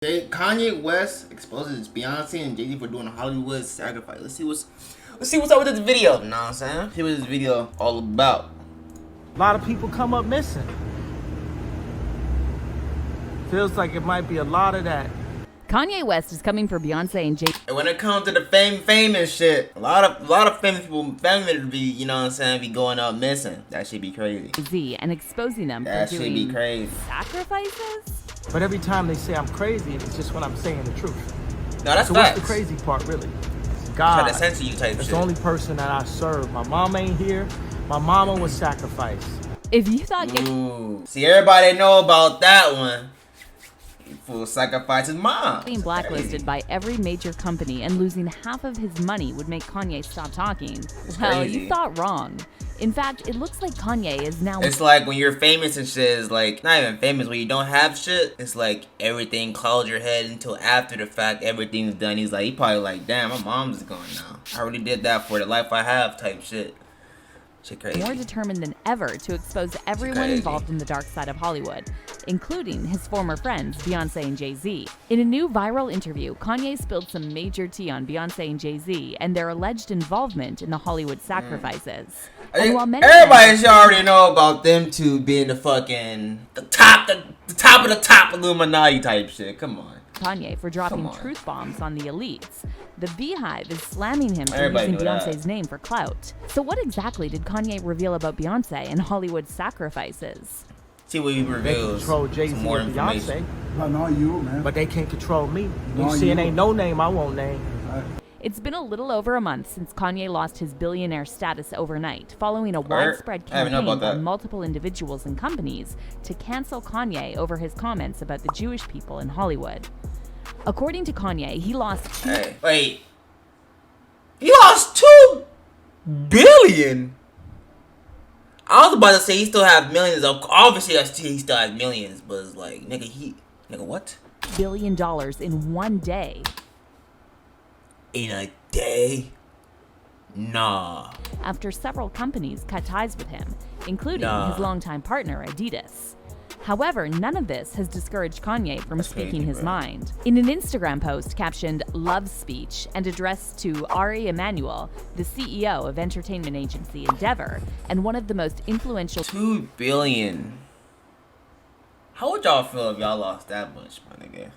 Kanye West exposes Beyonce and Jay-Z for doing a Hollywood sacrifice. Let's see what's up with this video. You know what I'm saying? See what this video all about. A lot of people come up missing. Feels like it might be a lot of that. Kanye West is coming for Beyonce and Jay-Z. And when it comes to the famous shit, a lot of famous people, famous be, you know what I'm saying, be going up missing. That should be crazy. And exposing them that for should doing be crazy. sacrifices. But every time they say I'm crazy, it's just when I'm saying the truth. No, that's so facts. What's the crazy part, really? God. Try to censor you type That's shit. the only person that I serve. My mom ain't here. My mama was sacrificed. If you thought Ooh. See, everybody know about that one. Fool sacrifice his mom. being blacklisted by every major company and losing half of his money would make Kanye stop talking, well, crazy. you thought wrong. In fact, it looks like Kanye is now... It's like when you're famous and shit, is like, not even famous, when you don't have shit, it's like everything clouds your head until after the fact, everything's done. He's like, he probably like, damn, my mom's gone now. I already did that for the life I have type shit. Shit crazy. more determined than ever to expose everyone involved in the dark side of Hollywood, including his former friends, Beyonce and Jay-Z. In a new viral interview, Kanye spilled some major tea on Beyonce and Jay-Z and their alleged involvement in the Hollywood sacrifices. And while many Everybody should already know about them two being the fucking the top of the top Illuminati type shit. Come on. Kanye for dropping truth bombs on the elites. The Beehive is slamming him for Everybody using know Beyonce's name for clout. So what exactly did Kanye reveal about Beyonce and Hollywood sacrifices? See what he They can reveals. control Jay-Z Some more and information. Beyonce, Not you, man. but they can't control me. No, You see, it you. ain't no name I won't name. It's been a little over a month since Kanye lost his billionaire status overnight, following a widespread I didn't know campaign about that. by multiple individuals and companies to cancel Kanye over his comments about the Jewish people in Hollywood. According to Kanye, he lost Hey, wait. He lost $2 billion. I was about to say he still have millions. Obviously, he still has millions, but it's like, nigga, what? $2 billion in one day. In a day? Nah. After several companies cut ties with him, including his longtime partner, Adidas. However, none of this has discouraged Kanye from speaking his mind. In an Instagram post captioned "Love Speech" and addressed to Ari Emanuel, the CEO of entertainment agency Endeavor and one of the most influential $2 billion. How would y'all feel if y'all lost that much, my nigga?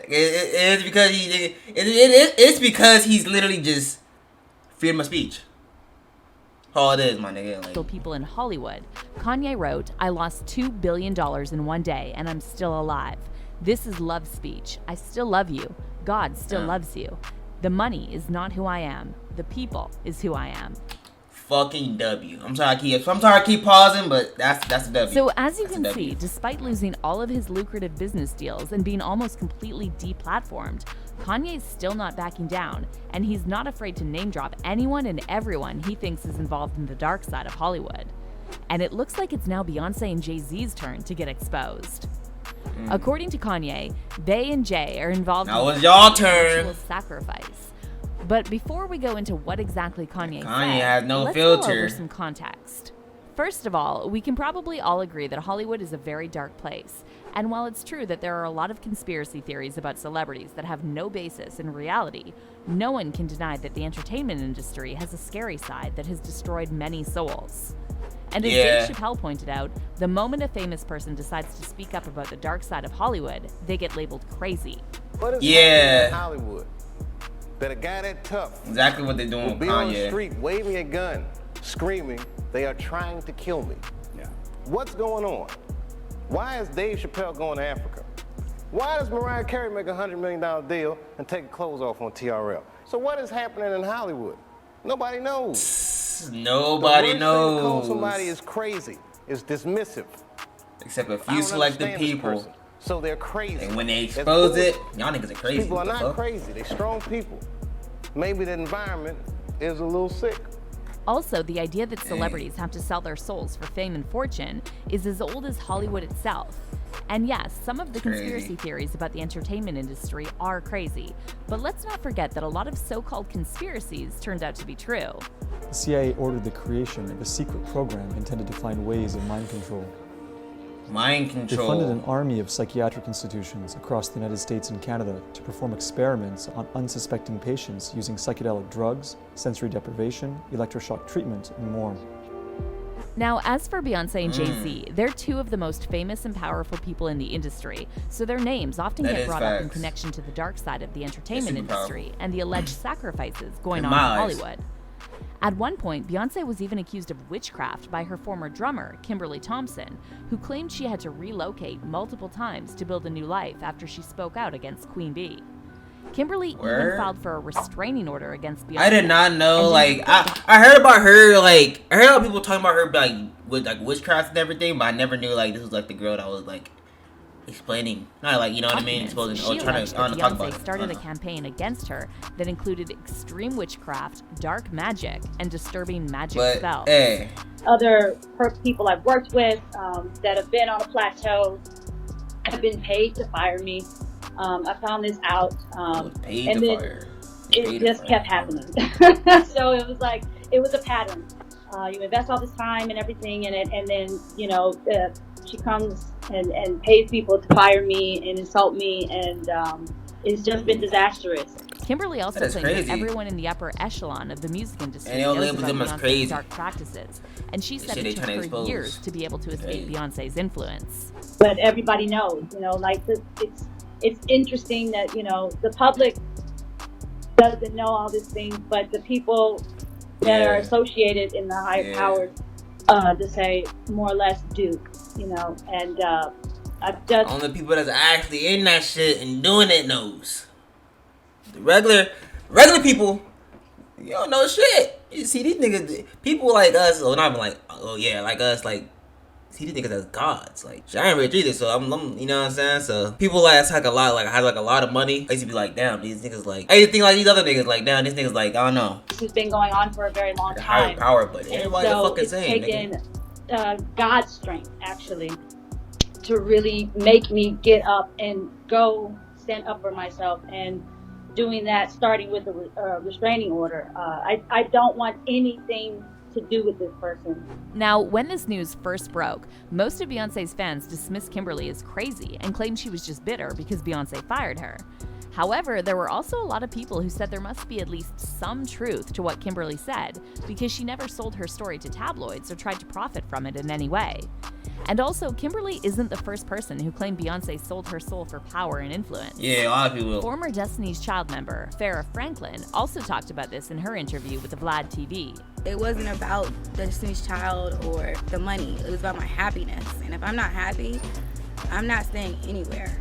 It's because it's because he's literally just freedom of speech. All it is, my nigga. Like, people in Hollywood, Kanye wrote, "I lost $2 billion in one day and I'm still alive. This is love speech. I still love you. God still loves you. The money is not who I am. The people is who I am." fucking W. I'm sorry I keep pausing, but that's a W. So as you That's a can W. see, despite losing all of his lucrative business deals and being almost completely deplatformed, Kanye's still not backing down, and he's not afraid to name drop anyone and everyone he thinks is involved in the dark side of Hollywood. And it looks like it's now Beyonce and Jay-Z's turn to get exposed. According to Kanye, they and Jay are involved Now in it's y'all a turn. ritual sacrifice. But before we go into what exactly Kanye said, has no let's filter. go over some context. First of all, we can probably all agree that Hollywood is a very dark place. And while it's true that there are a lot of conspiracy theories about celebrities that have no basis in reality, no one can deny that the entertainment industry has a scary side that has destroyed many souls. And as Dave Chappelle pointed out, the moment a famous person decides to speak up about the dark side of Hollywood, they get labeled crazy. What is happening in Hollywood? That a guy that tough Exactly what they're doing will with be on the Kanye. street waving a gun, screaming, "They are trying to kill me." Yeah. What's going on? Why is Dave Chappelle going to Africa? Why does Mariah Carey make a $100 million deal and take clothes off on TRL? So what is happening in Hollywood? Nobody knows. Nobody The worst thing to call knows. somebody is crazy, is dismissive. Except a I few don't selected understand this people. person. So they're crazy. And when they It's expose bullshit. it, y'all niggas are crazy. People are What the not fuck? crazy. They're strong people. Maybe the environment is a little sick. Also, the idea that celebrities have to sell their souls for fame and fortune is as old as Hollywood itself. And yes, some of the conspiracy theories about the entertainment industry are crazy, but let's not forget that a lot of so-called conspiracies turned out to be true. The CIA ordered the creation of a secret program intended to find ways of mind control. Mind They funded an control. army of psychiatric institutions across the United States and Canada to perform experiments on unsuspecting patients using psychedelic drugs, sensory deprivation, electroshock treatment, and more. Now, as for Beyonce and Jay-Z, they're two of the most famous and powerful people in the industry, so their names often That get is brought up in facts. connection to the dark side of the entertainment super industry and the alleged sacrifices going In on in my eyes. Hollywood. At one point, Beyonce was even accused of witchcraft by her former drummer, Kimberly Thompson, who claimed she had to relocate multiple times to build a new life after she spoke out against Queen Bee. Kimberly even Word? filed for a restraining order against Beyonce. I did not know. and Like didn't- I heard about her. Like I heard a lot of people talking about her like with like witchcraft and everything, but I never knew like this was like the girl that was like explaining. Not like, you know what I mean? documents, Supposing, she trying alleged to, I that don't know, talk about Beyonce it. started I a don't know. campaign against her that included extreme witchcraft, dark magic, and disturbing magic But spells. hey, Other people I've worked with that have been on a plateau have been paid to fire me. I found this out, I was paid and to then fire. it Paid to just fire. kept happening. So it was like, it was a pattern. You invest all this time and everything in it, and then, you know, she comes and pays people to fire me and insult me, and it's just been disastrous. Kimberly also That is claimed that crazy. everyone in the upper echelon of the music industry And they'll knows label about them as Beyonce's crazy. dark practices, and she said shit they it took tryna her expose. years to be able to escape Crazy. Beyonce's influence. But everybody knows, you know, like it's interesting that, you know, the public doesn't know all these things, but the people that are Yeah. associated in the higher Yeah. powers, to say more or less do, you know, and I've just Only people that's actually in that shit and doing it knows. The regular people, you don't know shit. You see these niggas, people like us, or not even like, oh yeah, like us, like, see these niggas as gods. Like, shit, I ain't rich either, so I'm, you know what I'm saying? So people like us like a lot, like, have like a lot of money. I used to be like, damn, these niggas like, I used to think like these other niggas, like, damn, these niggas like, I don't know, this has been going on for a very long higher time. power, but And everybody's so the fucking it's same, taken nigga. God's strength, actually, to really make me get up and go stand up for myself. And doing that, starting with a restraining order. I don't want anything to do with this person. Now, when this news first broke, most of Beyonce's fans dismissed Kimberly as crazy and claimed she was just bitter because Beyonce fired her. However, there were also a lot of people who said there must be at least some truth to what Kimberly said, because she never sold her story to tabloids or tried to profit from it in any way. And also, Kimberly isn't the first person who claimed Beyonce sold her soul for power and influence. Yeah, a lot of people. Former Destiny's Child member Farrah Franklin also talked about this in her interview with Vlad TV. It wasn't about Destiny's Child or the money. It was about my happiness. And if I'm not happy, I'm not staying anywhere.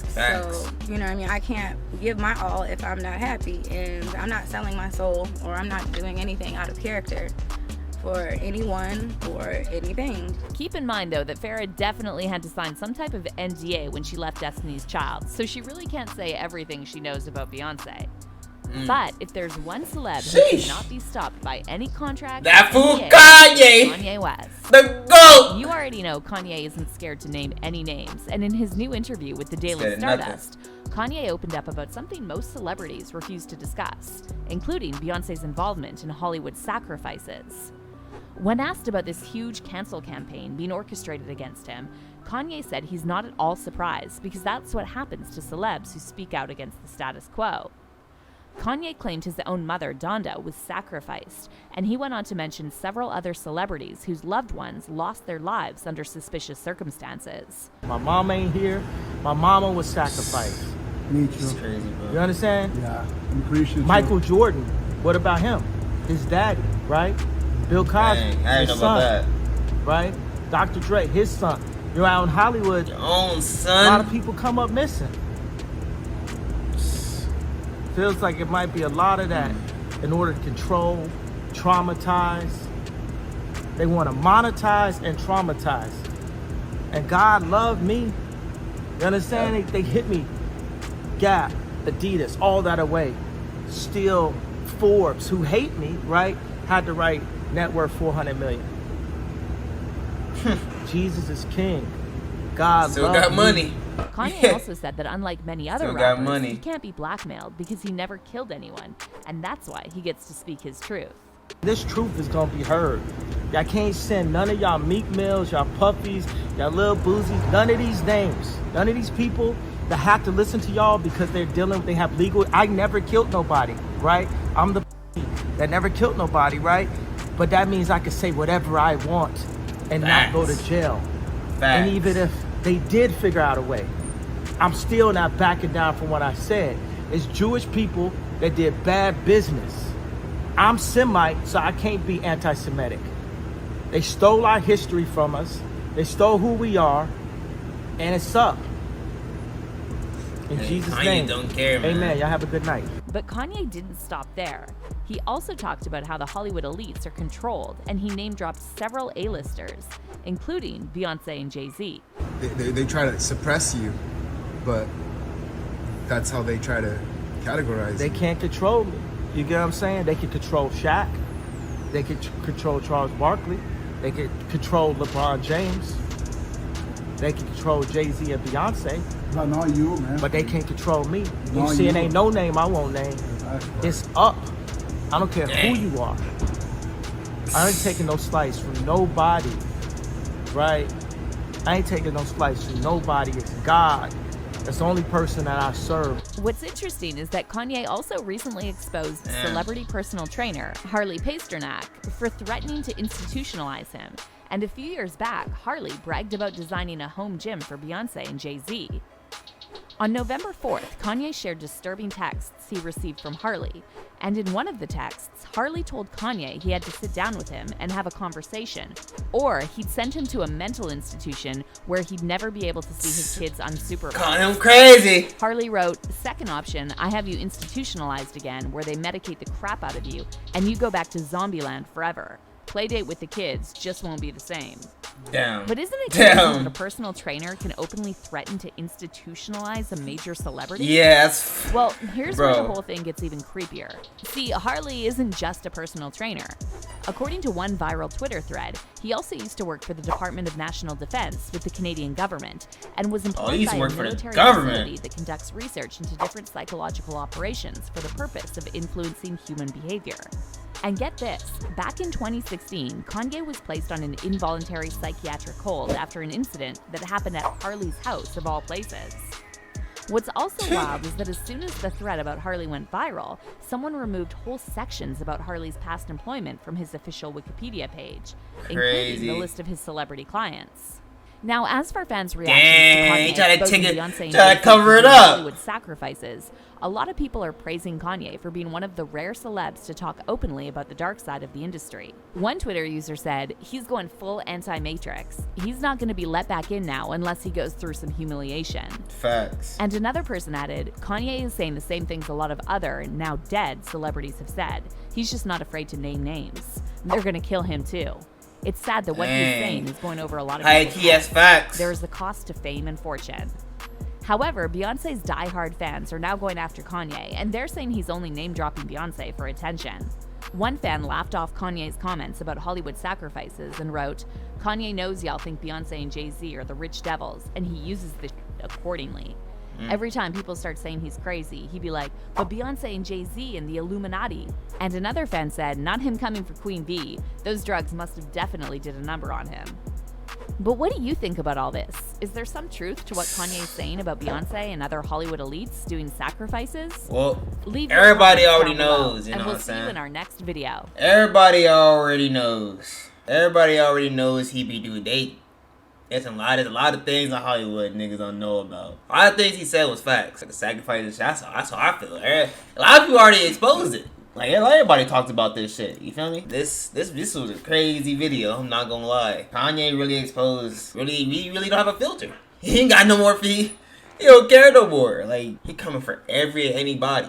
Facts. So, you know what I mean? I can't give my all if I'm not happy. And I'm not selling my soul, or I'm not doing anything out of character for anyone or anything. Keep in mind, though, that Farrah definitely had to sign some type of NDA when she left Destiny's Child, so she really can't say everything she knows about Beyonce. But if there's one celeb who Sheesh. cannot be stopped by any contract, That or fool NDA, Kanye, Kanye West. the GOAT. You already know Kanye isn't scared to name any names, and in his new interview with the Daily Scared of nothing. Stardust, Kanye opened up about something most celebrities refuse to discuss, including Beyonce's involvement in Hollywood sacrifices. When asked about this huge cancel campaign being orchestrated against him, Kanye said he's not at all surprised because that's what happens to celebs who speak out against the status quo. Kanye claimed his own mother, Donda, was sacrificed, and he went on to mention several other celebrities whose loved ones lost their lives under suspicious circumstances. My mom ain't here. My mama was sacrificed. Me It's too. crazy, bro. You understand? Yeah, I'm pretty sure. Michael Jordan, what about him? His daddy, right? Bill Cosby, Dang, I his didn't know about that. son, right? Dr. Dre, his son. You're out in Hollywood, Your own a lot of son. people come up missing. Feels like it might be a lot of that in order to control, traumatize. They want to monetize and traumatize. And God loved me. You understand? Yeah. They hit me. Gap, Adidas, all that away. Still, Forbes, who hate me, right, had to write net worth 400 million. Jesus is king. God Still loved got me. money. Kanye Yeah. also said that unlike many other Still got rappers, money. he can't be blackmailed because he never killed anyone, and that's why he gets to speak his truth. This truth is gonna be heard. Y'all can't send none of y'all Meek Mills, y'all Puffies, y'all Lil Boozies, none of these names, none of these people that have to listen to y'all because they have legal. I never killed nobody, right? I'm the that never killed nobody, right? But that means I can say whatever I want and not go to jail. And even if they did figure out a way, I'm still not backing down from what I said. It's Jewish people that did bad business. I'm Semite, so I can't be anti-Semitic. They stole our history from us. They stole who we are, and it's up. In Jesus' name. Don't care, man. Amen. Y'all have a good night. But Kanye didn't stop there. He also talked about how the Hollywood elites are controlled, and he name-dropped several A-listers, including Beyonce and Jay-Z. They try to suppress you, but that's how they try to categorize They you. can't control me. You get what I'm saying? They can control Shaq. They can control Charles Barkley. They can control LeBron James. They can control Jay-Z and Beyonce. No, not you, man. But they can't control me. You Not see, it you. ain't no name I won't name. It's up. I don't care who you are. I ain't taking no slice from nobody, right? I ain't taking no slice from nobody. It's God. That's the only person that I serve. What's interesting is that Kanye also recently exposed celebrity personal trainer Harley Pasternak for threatening to institutionalize him. And a few years back, Harley bragged about designing a home gym for Beyonce and Jay-Z. On November 4th, Kanye shared disturbing texts he received from Harley. And in one of the texts, Harley told Kanye he had to sit down with him and have a conversation, or he'd send him to a mental institution where he'd never be able to see his kids unsupervised. Calling him crazy. Harley wrote, "Second option, I have you institutionalized again, where they medicate the crap out of you, and you go back to Zombieland forever. Playdate with the kids just won't be the same." Damn. But isn't it crazy that a personal trainer can openly threaten to institutionalize a major celebrity? Yes. Well, here's where the whole thing gets even creepier. See, Harley isn't just a personal trainer. According to one viral Twitter thread, he also used to work for the Department of National Defense with the Canadian government and was employed by a military facility that conducts research into different psychological operations for the purpose of influencing human behavior. And get this, back in 2016, Kanye was placed on an involuntary psychiatric hold after an incident that happened at Harley's house, of all places. What's also wild is that as soon as the thread about Harley went viral, someone removed whole sections about Harley's past employment from his official Wikipedia page, including the list of his celebrity clients. Now, as for fans' reactions to Kanye exposing Beyonce and Jay-Z cover it up. Hollywood sacrifices, a lot of people are praising Kanye for being one of the rare celebs to talk openly about the dark side of the industry. One Twitter user said, "He's going full anti-Matrix. He's not going to be let back in now unless he goes through some humiliation." Facts. And another person added, "Kanye is saying the same things a lot of other, now dead, celebrities have said. He's just not afraid to name names. They're going to kill him too. It's sad that what he's saying is going over a lot of people's heads. Facts. There is the cost to fame and fortune." However, Beyonce's diehard fans are now going after Kanye, and they're saying he's only name-dropping Beyonce for attention. One fan laughed off Kanye's comments about Hollywood sacrifices and wrote, "Kanye knows y'all think Beyonce and Jay-Z are the rich devils, and he uses this accordingly. Every time people start saying he's crazy, he'd be like, but Beyonce and Jay-Z and the Illuminati." And another fan said, "Not him coming for Queen Bee. Those drugs must have definitely did a number on him." But what do you think about all this? Is there some truth to what Kanye's saying about Beyonce and other Hollywood elites doing sacrifices? Well, Leave your everybody comments already down below, knows, you and know we'll what I'm see you saying? in our next video. Everybody already knows. Everybody already knows he be doing there's a lot of things in Hollywood niggas don't know about. A lot of things he said was facts. Like the sacrifices, that's how I feel. A lot of people already exposed it. Like everybody talks about this shit. You feel me? This was a crazy video. I'm not gonna lie. Kanye really exposed. We really don't have a filter. He ain't got no more feet. He don't care no more. Like he coming for anybody.